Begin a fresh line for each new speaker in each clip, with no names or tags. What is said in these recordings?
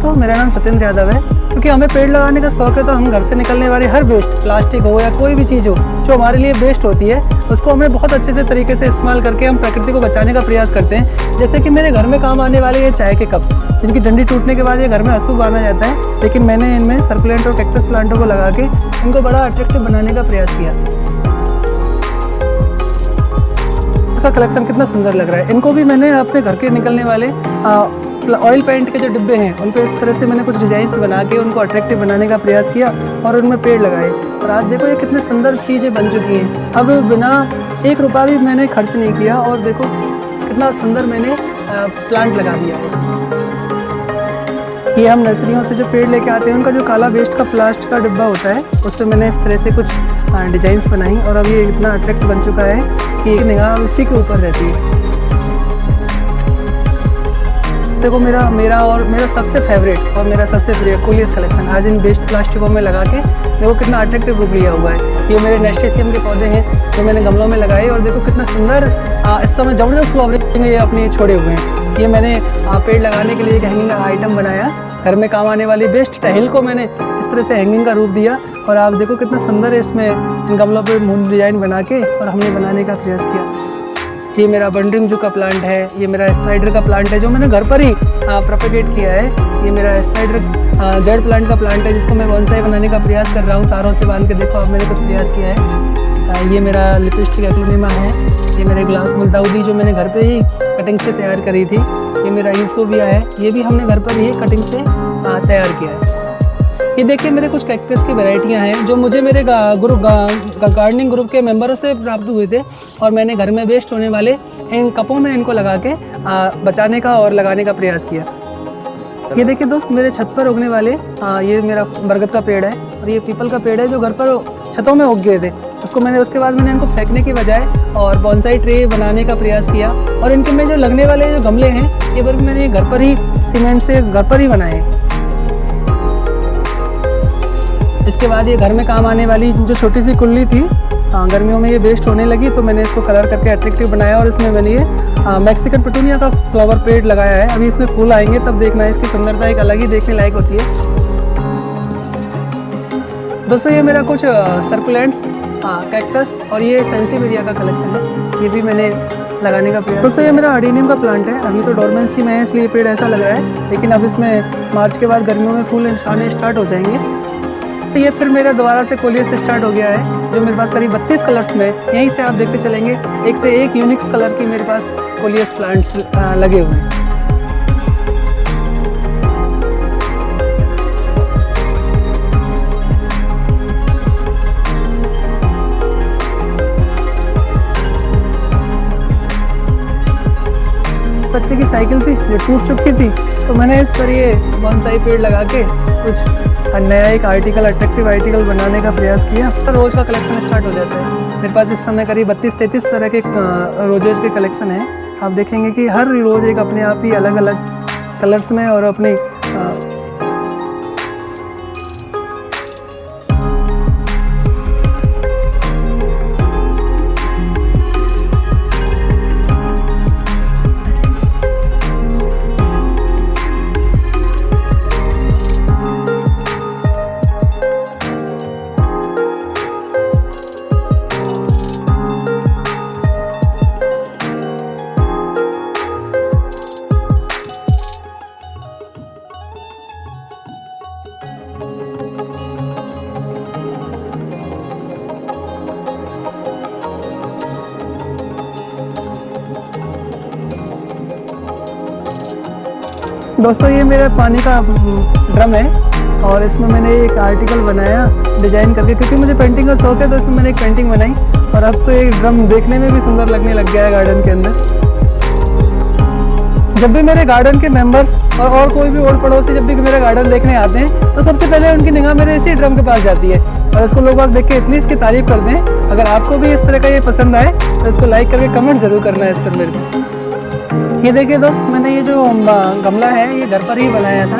दोस्तों, मेरा नाम सत्येंद्र यादव है। क्योंकि हमें पेड़ लगाने का शौक है तो हम घर से निकलने वाली हर वेस्ट, प्लास्टिक हो या कोई भी चीज़ हो जो हमारे लिए वेस्ट होती है, उसको हमें बहुत अच्छे से तरीके से इस्तेमाल करके हम प्रकृति को बचाने का प्रयास करते हैं। जैसे कि मेरे घर में काम आने वाले ये चाय के कप्स, जिनकी डंडी टूटने के बाद ये घर में अशुभ माना जाता है, लेकिन मैंने इनमें सर्कुलेंट और कैक्टस प्लांटों को लगा के इनको बड़ा अट्रैक्टिव बनाने का प्रयास किया। इसका कलेक्शन कितना सुंदर लग रहा है। इनको भी मैंने अपने घर के निकलने वाले ऑयल पेंट के जो डिब्बे हैं उन पे इस तरह से मैंने कुछ डिजाइन्स बना के उनको अट्रैक्टिव बनाने का प्रयास किया और उनमें पेड़ लगाए। और आज देखो ये कितने सुंदर चीज़ें बन चुकी हैं। अब बिना 1 रुपया भी मैंने खर्च नहीं किया और देखो कितना सुंदर मैंने प्लांट लगा दिया है इसमें। ये हम नर्सरियों से जो पेड़ लेके आते हैं उनका जो काला वेस्ट का प्लास्टिक का डिब्बा होता है उससे मैंने इस तरह से कुछ डिजाइन्स बनाई और अब ये इतना अट्रैक्ट बन चुका है कि निगाह इसी के ऊपर रहती है। देखो मेरा सबसे फेवरेट और मेरा सबसे प्रिय कोलियस कलेक्शन आज इन वेस्ट प्लास्टिकों में लगा के देखो कितना अट्रैक्टिव रूप लिया हुआ है। ये मेरे नेस्टेशियम के पौधे हैं जो मैंने गमलों में लगाए और देखो कितना सुंदर इस समय ज़बरदस्त फ्लावरिंग ये अपने छोड़े हुए हैं। ये मैंने पेड़ लगाने के लिए एक हैंगिंग का आइटम बनाया। घर में काम आने वाली वेस्ट टहल को मैंने इस तरह से हैंगिंग का रूप दिया और आप देखो कितना सुंदर है इसमें इन गमलों पर मून डिजाइन बना के और हमने बनाने का प्रयास किया। ये मेरा बंडरिंग जू का प्लांट है, ये मेरा स्पाइडर का प्लांट है जो मैंने घर पर ही प्रोपेगेट किया है। ये मेरा स्पाइडर जड़ प्लांट का प्लांट है जिसको मैं बोनसाई बनाने का प्रयास कर रहा हूँ तारों से बांध के। देखो अब मैंने कुछ प्रयास किया है। ये मेरा लिपस्टिक एक्लोनिमा है। ये मेरे गुलाब गुलदाउदी जो मैंने घर पे ही कटिंग से तैयार करी थी। ये मेरा यूफोबिया है, ये भी हमने घर पर ही कटिंग से तैयार किया है। ये देखिए मेरे कुछ कैक्टस की वैरायटियाँ हैं जो मुझे मेरे गार्डनिंग ग्रुप के मेंबरों से प्राप्त हुए थे और मैंने घर में वेस्ट होने वाले इन कपों में इनको लगा के बचाने का और लगाने का प्रयास किया। ये देखिए दोस्त, मेरे छत पर उगने वाले ये मेरा बरगद का पेड़ है और ये पीपल का पेड़ है जो घर पर छतों में उग गए थे। उसके बाद मैंने इनको फेंकने की बजाय और बोनसाई ट्रे बनाने का प्रयास किया और इनके में जो लगने वाले जो गमले हैं ये वर्ग मैंने घर पर ही सीमेंट से घर पर ही बनाए हैं। इसके बाद ये घर में काम आने वाली जो छोटी सी कुल्ली थी, गर्मियों में ये वेस्ट होने लगी तो मैंने इसको कलर करके अट्रैक्टिव बनाया और इसमें मैंने ये मैक्सिकन पेटूनिया का फ्लावर पेड़ लगाया है। अभी इसमें फूल आएंगे तब देखना है, इसकी सुंदरता एक अलग ही देखने लायक होती है। दोस्तों ये मेरा कुछ सर्कुलेंट्स, कैक्टस और ये सेंसिवेरिया का कलेक्शन है, ये भी मैंने लगाने का प्रयास। दोस्तों ये मेरा अडीनियम का प्लांट है। अभी तो डोरमेंसी में है इसलिए पेड़ ऐसा लग रहा है, लेकिन अब इसमें मार्च के बाद गर्मियों में फूल आने स्टार्ट हो जाएंगे। ये फिर मेरा दोबारा से कोलियस स्टार्ट हो गया है जो मेरे पास करीब 32 कलर्स में, यहीं से आप देखते चलेंगे एक से एक यूनिक्स कलर की मेरे पास कोलियस प्लांट्स लगे हुए हैं। बच्चे की साइकिल थी जो टूट चुकी थी तो मैंने इस पर ये बोनसाई पेड़ लगा के कुछ नया एक अट्रैक्टिव आर्टिकल बनाने का प्रयास किया। रोज़ का कलेक्शन स्टार्ट हो जाता है। मेरे पास इस समय करीब 32-33 तरह के रोजेज के कलेक्शन हैं। आप देखेंगे कि हर रोज़ एक अपने आप ही अलग अलग कलर्स में और अपनी दोस्तों ये मेरा पानी का ड्रम है और इसमें मैंने एक आर्टिकल बनाया डिजाइन करके, क्योंकि मुझे पेंटिंग का शौक है तो इसमें मैंने एक पेंटिंग बनाई और अब तो ये ड्रम देखने में भी सुंदर लगने लग गया है गार्डन के अंदर। जब भी मेरे गार्डन के मेंबर्स और कोई भी ओल्ड पड़ोसी जब भी मेरा गार्डन देखने आते हैं तो सबसे पहले उनकी निगाह मेरे इसी ड्रम के पास जाती है और इसको लोग देख के इतनी इसकी तारीफ करते हैं। अगर आपको भी इस तरह का ये पसंद आए तो इसको लाइक करके कमेंट जरूर करना है इस पर मेरे को। ये देखिए दोस्त, मैंने ये जो गमला है ये घर पर ही बनाया था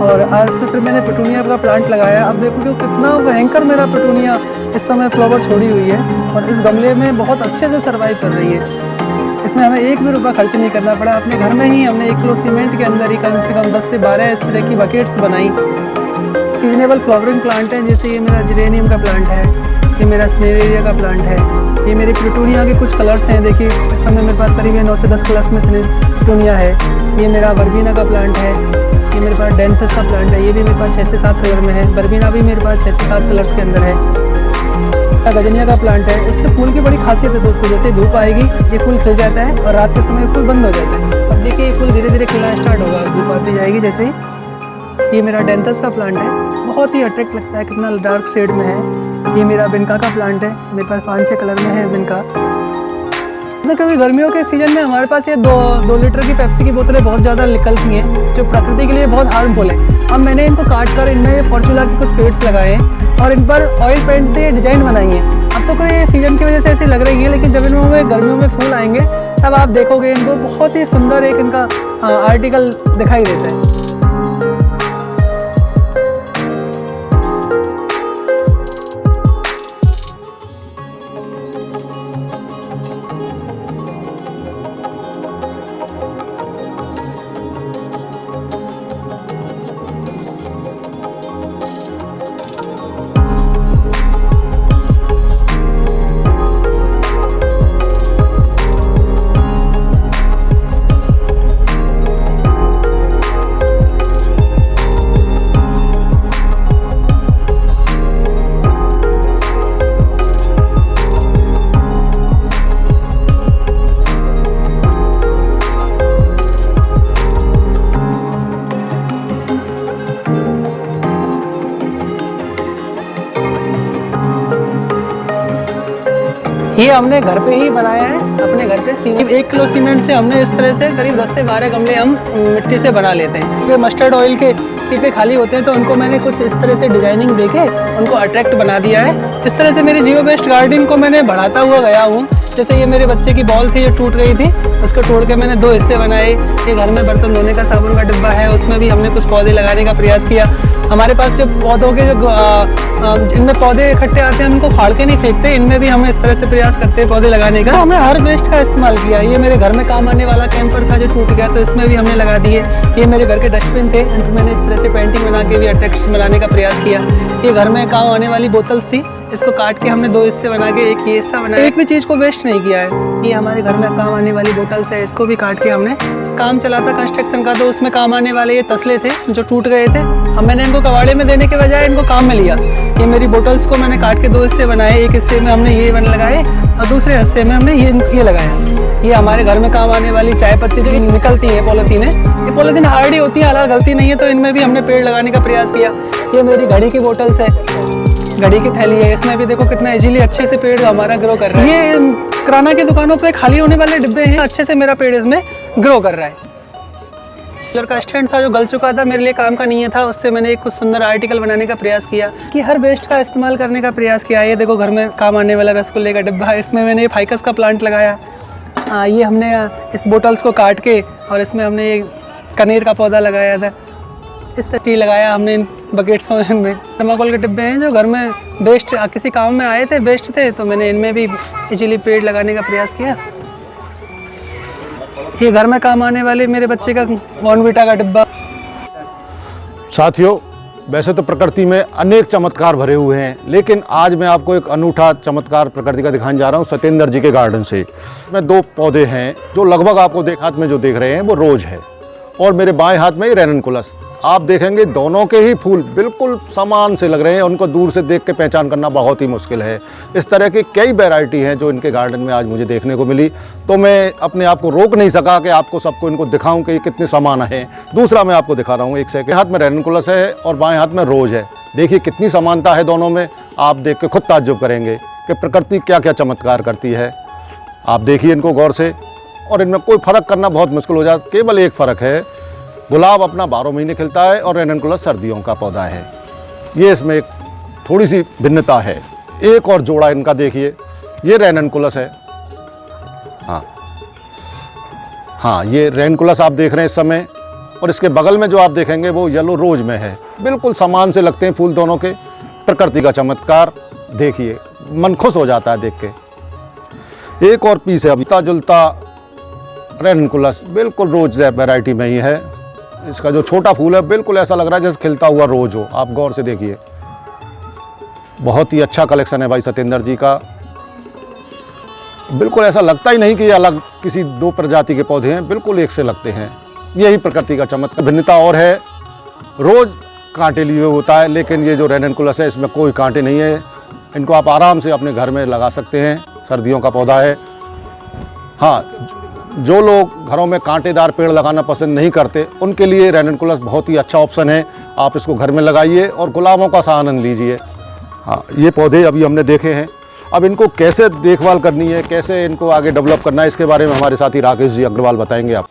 और आज इसमें फिर मैंने पेटूनिया का प्लांट लगाया। अब देखो कि कितना भयंकर मेरा पेटूनिया इस समय फ्लावर छोड़ी हुई है और इस गमले में बहुत अच्छे से सर्वाइव कर रही है। इसमें हमें एक भी रुपया खर्च नहीं करना पड़ा। अपने घर में ही हमने 1 किलो सीमेंट के अंदर ही कम से कम 10 से 12 इस तरह की बकेट्स बनाई। सीजनेबल फ्लावरिंग प्लांट है, जैसे ये मेरा जेरेनियम का प्लांट है, ये मेरा स्नेरेरिया का प्लांट है, ये मेरी प्लूटोनिया के कुछ कलर्स हैं। देखिए इस समय मेरे पास करीब 9 से 10 कलर्स में प्लूटोनिया है। ये मेरा वर्बीना का प्लांट है, ये मेरे पास डेंथस का प्लांट है, ये भी मेरे पास 6 से 7 कलर में है। वर्बीना भी मेरे पास 6 से 7 कलर्स के अंदर है। गजनिया का प्लांट है, इसके फूल की बड़ी खासियत है दोस्तों, जैसे धूप आएगी ये फूल खिल जाता है और रात के समय फूल बंद हो जाता है। अब देखिए ये फूल धीरे धीरे खिलना स्टार्ट होगा, धूप आती जाएगी जैसे ही। ये मेरा डेंथस का प्लांट है, बहुत ही अट्रैक्ट लगता है, कितना डार्क शेड में है। ये मेरा बिनका का प्लांट है, मेरे पास 5-6 कलर में है बिनका। तो क्योंकि गर्मियों के सीजन में हमारे पास ये 2 लीटर की पेप्सी की बोतलें बहुत ज़्यादा निकलती हैं, जो प्रकृति के लिए बहुत हार्मफुल है। अब मैंने इनको काट कर इनमें फॉर्चूला के कुछ पेड्स लगाए हैं और इन पर ऑयल पेंट से डिजाइन बनाई है। अब तो कोई सीजन की वजह से ऐसी लग रही है, लेकिन जब इनमें गर्मियों में फूल आएंगे तब आप देखोगे इनको बहुत ही सुंदर एक इनका आर्टिकल दिखाई देता है। ये हमने घर पे ही बनाया है, अपने घर पे सीमेंट 1 किलो सीमेंट से हमने इस तरह से करीब 10 से 12 गमले हम मिट्टी से बना लेते हैं। ये मस्टर्ड ऑयल के पीपे खाली होते हैं तो उनको मैंने कुछ इस तरह से डिजाइनिंग देके उनको अट्रैक्ट बना दिया है। इस तरह से मेरी जियो बेस्ट गार्डनिंग को मैंने बढ़ाता हुआ गया हूँ। जैसे ये मेरे बच्चे की बॉल थी, जो टूट गई थी, उसको तोड़ के मैंने 2 हिस्से बनाए। ये घर में बर्तन धोने का साबुन का डिब्बा है, उसमें भी हमने कुछ पौधे लगाने का प्रयास किया। हमारे पास जब पौधों के जो इनमें पौधे इकट्ठे आते हैं उनको फाड़ के नहीं फेंकते, इनमें भी हम इस तरह से प्रयास करते हैं पौधे लगाने का। हमने हर वेस्ट का इस्तेमाल किया। ये मेरे घर में काम आने वाला कैंपर था जो टूट गया, तो इसमें भी हमने लगा दिए। ये मेरे घर के डस्टबिन थे, मैंने इस तरह से पेंटिंग बना के भी अट्रैक्शन बनाने का प्रयास किया। ये घर में काम आने वाली बोतल्स थी, इसको काट के हमने 2 हिस्से बना के एक ये हिस्सा बनाया। एक भी चीज़ को वेस्ट नहीं किया है। ये हमारे घर में काम आने वाली बोतल्स है, इसको भी काट के हमने काम चला था कंस्ट्रक्शन का, तो उसमें काम आने वाले ये तसले थे जो टूट गए थे। अब मैंने इनको कबाड़े में देने के बजाय इनको काम में लिया। ये मेरी बोतल्स को मैंने काट के 2 हिस्से बनाए, एक हिस्से में हमने ये बन लगाए और दूसरे हिस्से में हमने ये लगाया। ये हमारे घर में काम आने वाली चाय पत्ती जो निकलती है पॉलीथीन है, ये पॉलीथीन हार्डी होती है, हालांकि गलती नहीं है, तो इनमें भी हमने पेड़ लगाने का प्रयास किया। ये मेरी घड़ी की बोतल्स है, घड़ी की थैली है, इसमें भी देखो कितना इजीली अच्छे से पेड़ हमारा ग्रो कर रहा है। ये किराना की दुकानों पे खाली होने वाले डिब्बे हैं, अच्छे से मेरा पेड़ इसमें ग्रो कर रहा है। कलर का स्टैंड था जो गल चुका था, मेरे लिए काम का नहीं था, उससे मैंने एक कुछ सुंदर आर्टिकल बनाने का प्रयास किया कि हर वेस्ट का इस्तेमाल करने का प्रयास किया। ये देखो घर में काम आने वाला रसगुल्ले का डिब्बा है, इसमें मैंने फाइकस का प्लांट लगाया। ये हमने इस बोटल्स को काट के और इसमें हमने एक कनेर का पौधा लगाया था। इस तरह टी लगाया हमने इन बकेट्सों में। थर्माकोल के डिब्बे हैं जो घर में वेस्ट किसी काम में आए थे, वेस्ट थे, तो मैंने इनमें भी इजीली पेड़ लगाने का प्रयास किया। ये घर में काम आने वाले मेरे बच्चे का बॉर्नविटा का डिब्बा।
साथियों, वैसे तो प्रकृति में अनेक चमत्कार भरे हुए हैं, लेकिन आज मैं आपको एक अनूठा चमत्कार प्रकृति का दिखाने जा रहा हूँ सत्येंद्र जी के गार्डन से। मैं 2 पौधे हैं जो लगभग आपको हाथ में जो देख रहे हैं वो रोज है, और मेरे बाएं हाथ में ये रेननकुलस। आप देखेंगे दोनों के ही फूल बिल्कुल समान से लग रहे हैं, उनको दूर से देख के पहचान करना बहुत ही मुश्किल है। इस तरह की कई वैरायटी हैं जो इनके गार्डन में आज मुझे देखने को मिली, तो मैं अपने आप को रोक नहीं सका कि आपको सबको इनको दिखाऊं कि ये कितने समान हैं। दूसरा मैं आपको दिखा रहा हूँ, एक सेकंड। हाथ में रेननकुलस है और बाएं हाथ में रोज है। देखिए कितनी समानता है दोनों में, आप देख के खुद ताज्जुब करेंगे कि प्रकृति क्या क्या चमत्कार करती है। आप देखिए इनको गौर से, और इनमें कोई फ़र्क करना बहुत मुश्किल हो जाता। केवल एक फ़र्क है, गुलाब अपना 12 महीने खिलता है और रेननकुलस सर्दियों का पौधा है। ये इसमें एक थोड़ी सी भिन्नता है। एक और जोड़ा इनका देखिए, ये रेननकुलस है। हाँ, ये रेननकुलस आप देख रहे हैं इस समय, और इसके बगल में जो आप देखेंगे वो येलो रोज में है। बिल्कुल समान से लगते हैं फूल दोनों के। प्रकृति का चमत्कार देखिए, मन खुश हो जाता है देख के। एक और पीस है, अभिता जुलता रेनकुलस बिल्कुल रोज वैरायटी में ही है। इसका जो छोटा फूल है बिल्कुल ऐसा लग रहा है जैसे खिलता हुआ रोज हो। आप गौर से देखिए, बहुत ही अच्छा कलेक्शन है भाई सत्येंद्र जी का। बिल्कुल ऐसा लगता ही नहीं कि ये अलग किसी दो प्रजाति के पौधे हैं, बिल्कुल एक से लगते हैं। यही प्रकृति का चमत्कार। भिन्नता और है, रोज कांटे लिए होता है, लेकिन ये जो रेनकुलस है इसमें कोई कांटे नहीं है। इनको आप आराम से अपने घर में लगा सकते हैं, सर्दियों का पौधा है। हाँ, जो लोग घरों में कांटेदार पेड़ लगाना पसंद नहीं करते उनके लिए रेनकुलस बहुत ही अच्छा ऑप्शन है। आप इसको घर में लगाइए और गुलाबों का सा आनंद लीजिए। हाँ, ये पौधे अभी हमने देखे हैं। अब इनको कैसे देखभाल करनी है, कैसे इनको आगे डेवलप करना है, इसके बारे में हमारे साथी राकेश जी अग्रवाल बताएंगे आप।